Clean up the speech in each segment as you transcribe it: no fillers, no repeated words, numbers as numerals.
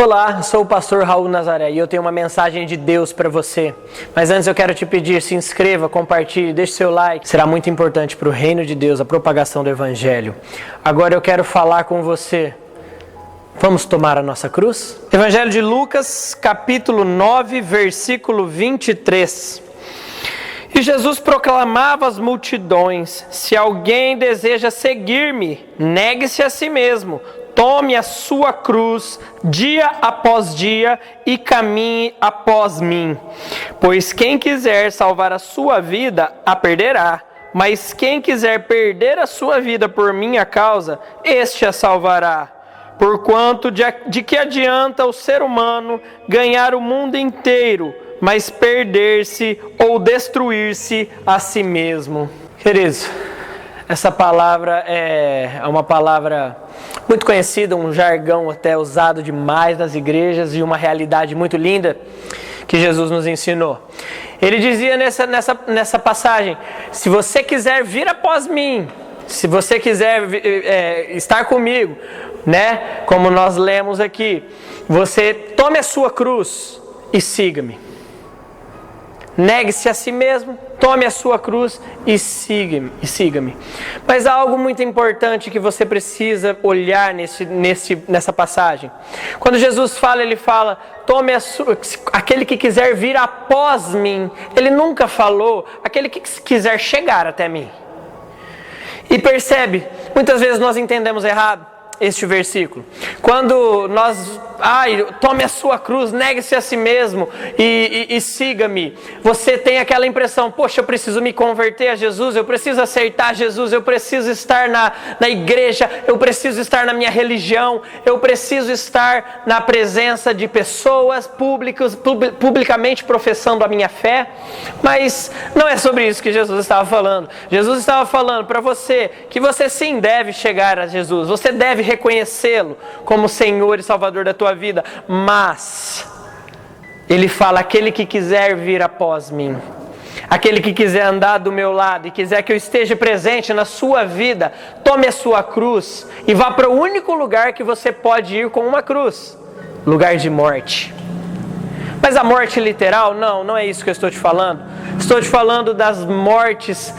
Olá, sou o pastor Raul Nazaré e eu tenho uma mensagem de Deus para você. Mas antes eu quero te pedir, se inscreva, compartilhe, deixe seu like. Será muito importante para o reino de Deus, a propagação do Evangelho. Agora eu quero falar com você. Vamos tomar a nossa cruz? Evangelho de Lucas, capítulo 9, versículo 23. E Jesus proclamava às multidões: se alguém deseja seguir-me, negue-se a si mesmo. Tome a sua cruz dia após dia e caminhe após mim. Pois quem quiser salvar a sua vida, a perderá. Mas quem quiser perder a sua vida por minha causa, este a salvará. Porquanto de que adianta o ser humano ganhar o mundo inteiro, mas perder-se ou destruir-se a si mesmo? Queridos, essa palavra é uma palavra muito conhecida, um jargão até usado demais nas igrejas e uma realidade muito linda que Jesus nos ensinou. Ele dizia nessa passagem: se você quiser vir após mim, se você quiser estar comigo, né? Como nós lemos aqui, você tome a sua cruz e siga-me. Negue-se a si mesmo, tome a sua cruz e siga-me. Mas há algo muito importante que você precisa olhar nessa passagem. Quando Jesus fala, ele fala: aquele que quiser vir após mim. Ele nunca falou aquele que quiser chegar até mim. E percebe, muitas vezes nós entendemos errado este versículo. Quando nós, tome a sua cruz, negue-se a si mesmo e siga-me. Você tem aquela impressão: poxa, eu preciso me converter a Jesus, eu preciso aceitar Jesus, eu preciso estar na igreja, eu preciso estar na minha religião, eu preciso estar na presença de pessoas publicamente professando a minha fé. Mas não é sobre isso que Jesus estava falando. Jesus estava falando para você que você sim deve chegar a Jesus, você deve reconhecê-lo como Senhor e Salvador da tua vida, mas ele fala: aquele que quiser vir após mim, aquele que quiser andar do meu lado e quiser que eu esteja presente na sua vida, tome a sua cruz e vá para o único lugar que você pode ir com uma cruz: lugar de morte. Mas a morte literal? Não é isso que eu estou te falando. Estou te falando das mortes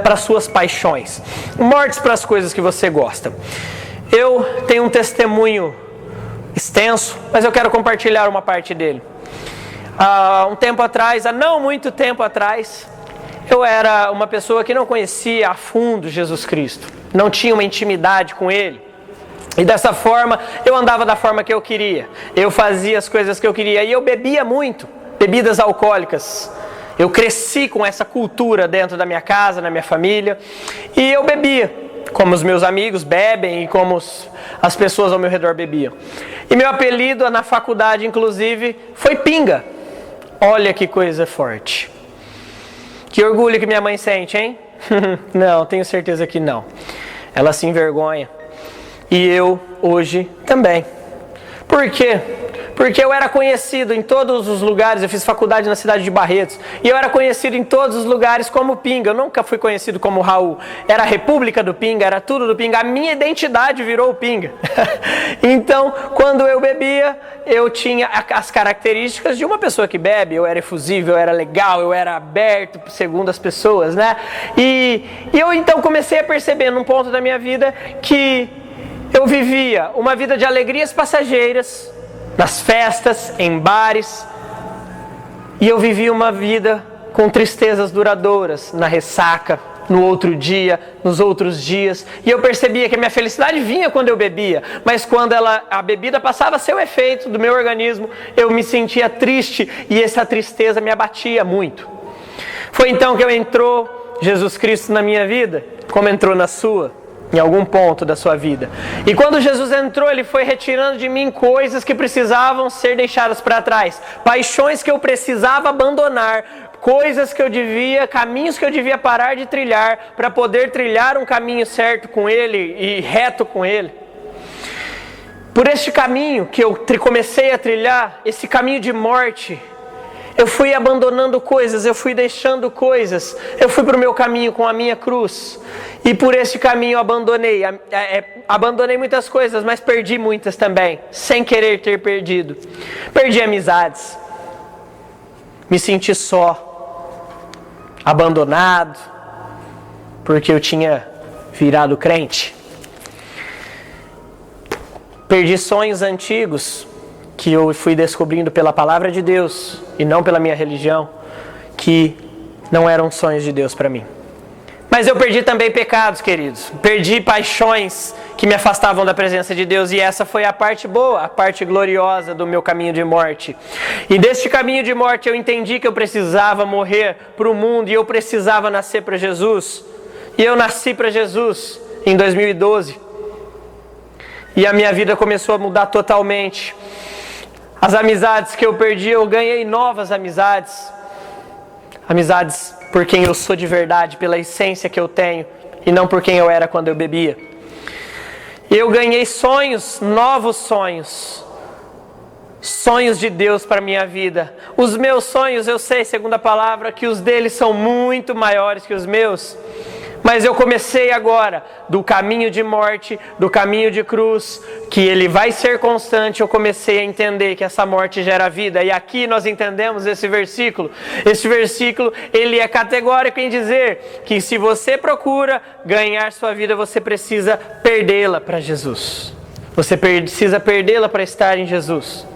para suas paixões, mortes para as coisas que você gosta. Eu tenho um testemunho extenso, mas eu quero compartilhar uma parte dele. Há não muito tempo atrás, eu era uma pessoa que não conhecia a fundo Jesus Cristo, não tinha uma intimidade com Ele. E dessa forma, eu andava da forma que eu queria, eu fazia as coisas que eu queria, e eu bebia muito, bebidas alcoólicas. Eu cresci com essa cultura dentro da minha casa, na minha família, e eu bebia como os meus amigos bebem e como as pessoas ao meu redor bebiam. E meu apelido na faculdade, inclusive, foi Pinga. Olha que coisa forte. Que orgulho que minha mãe sente, hein? Não, tenho certeza que não. Ela se envergonha. E eu, hoje, também. Por quê? Porque eu era conhecido em todos os lugares. Eu fiz faculdade na cidade de Barretos, e eu era conhecido em todos os lugares como Pinga. Eu nunca fui conhecido como Raul. Era a República do Pinga, era tudo do Pinga. A minha identidade virou o Pinga. Então, quando eu bebia, eu tinha as características de uma pessoa que bebe. Eu era efusivo, eu era legal, eu era aberto, segundo as pessoas, né? E eu então comecei a perceber num ponto da minha vida que eu vivia uma vida de alegrias passageiras, nas festas, em bares, e eu vivia uma vida com tristezas duradouras, na ressaca, no outro dia, nos outros dias, e eu percebia que a minha felicidade vinha quando eu bebia, mas quando a bebida passava seu efeito do meu organismo, eu me sentia triste, e essa tristeza me abatia muito. Foi então que entrou Jesus Cristo na minha vida, como entrou na sua, em algum ponto da sua vida. E quando Jesus entrou, Ele foi retirando de mim coisas que precisavam ser deixadas para trás, paixões que eu precisava abandonar, caminhos que eu devia parar de trilhar, para poder trilhar um caminho certo com Ele e reto com Ele. Por este caminho que eu comecei a trilhar, esse caminho de morte, Eu fui abandonando coisas, eu fui deixando coisas, eu fui para o meu caminho com a minha cruz. E por esse caminho eu abandonei muitas coisas, mas perdi muitas também, sem querer ter perdido. Perdi amizades, me senti só, abandonado, porque eu tinha virado crente. Perdi sonhos antigos que eu fui descobrindo pela palavra de Deus e não pela minha religião, que não eram sonhos de Deus para mim. Mas eu perdi também pecados, queridos. Perdi paixões que me afastavam da presença de Deus, e essa foi a parte boa, a parte gloriosa do meu caminho de morte. E deste caminho de morte eu entendi que eu precisava morrer para o mundo e eu precisava nascer para Jesus. E eu nasci para Jesus em 2012. E a minha vida começou a mudar totalmente. As amizades que eu perdi, eu ganhei novas amizades. Amizades por quem eu sou de verdade, pela essência que eu tenho, e não por quem eu era quando eu bebia. Eu ganhei sonhos, novos sonhos. Sonhos de Deus para a minha vida. Os meus sonhos, eu sei, segundo a palavra, que os deles são muito maiores que os meus. Mas eu comecei agora, do caminho de morte, do caminho de cruz, que ele vai ser constante. Eu comecei a entender que essa morte gera vida. E aqui nós entendemos esse versículo. Esse versículo, ele é categórico em dizer que se você procura ganhar sua vida, você precisa perdê-la para Jesus. Você precisa perdê-la para estar em Jesus.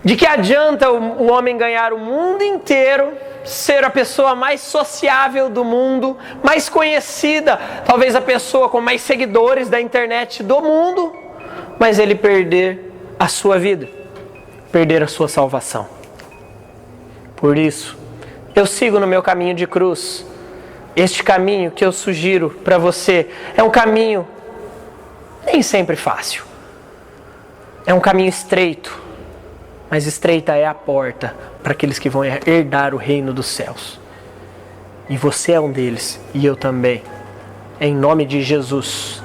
De que adianta o homem ganhar o mundo inteiro, ser a pessoa mais sociável do mundo, mais conhecida, talvez a pessoa com mais seguidores da internet do mundo, mas ele perder a sua vida, perder a sua salvação? Por isso, eu sigo no meu caminho de cruz. Este caminho que eu sugiro para você é um caminho nem sempre fácil. É um caminho estreito. Mas estreita é a porta para aqueles que vão herdar o reino dos céus. E você é um deles, e eu também. Em nome de Jesus.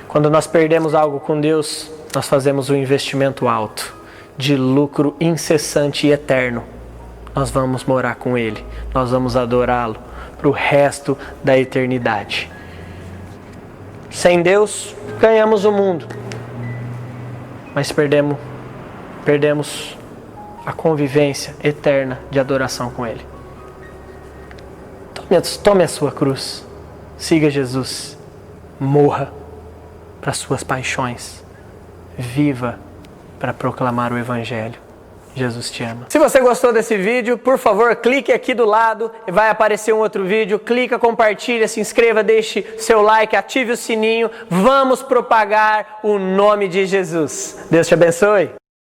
Quando nós perdemos algo com Deus, nós fazemos um investimento alto, de lucro incessante e eterno. Nós vamos morar com Ele, nós vamos adorá-lo para o resto da eternidade. Sem Deus, ganhamos o mundo, mas perdemos a convivência eterna de adoração com Ele. Tome a sua cruz, siga Jesus, morra para suas paixões, viva para proclamar o Evangelho. Jesus te ama. Se você gostou desse vídeo, por favor, clique aqui do lado e vai aparecer um outro vídeo. Clica, compartilha, se inscreva, deixe seu like, ative o sininho. Vamos propagar o nome de Jesus. Deus te abençoe.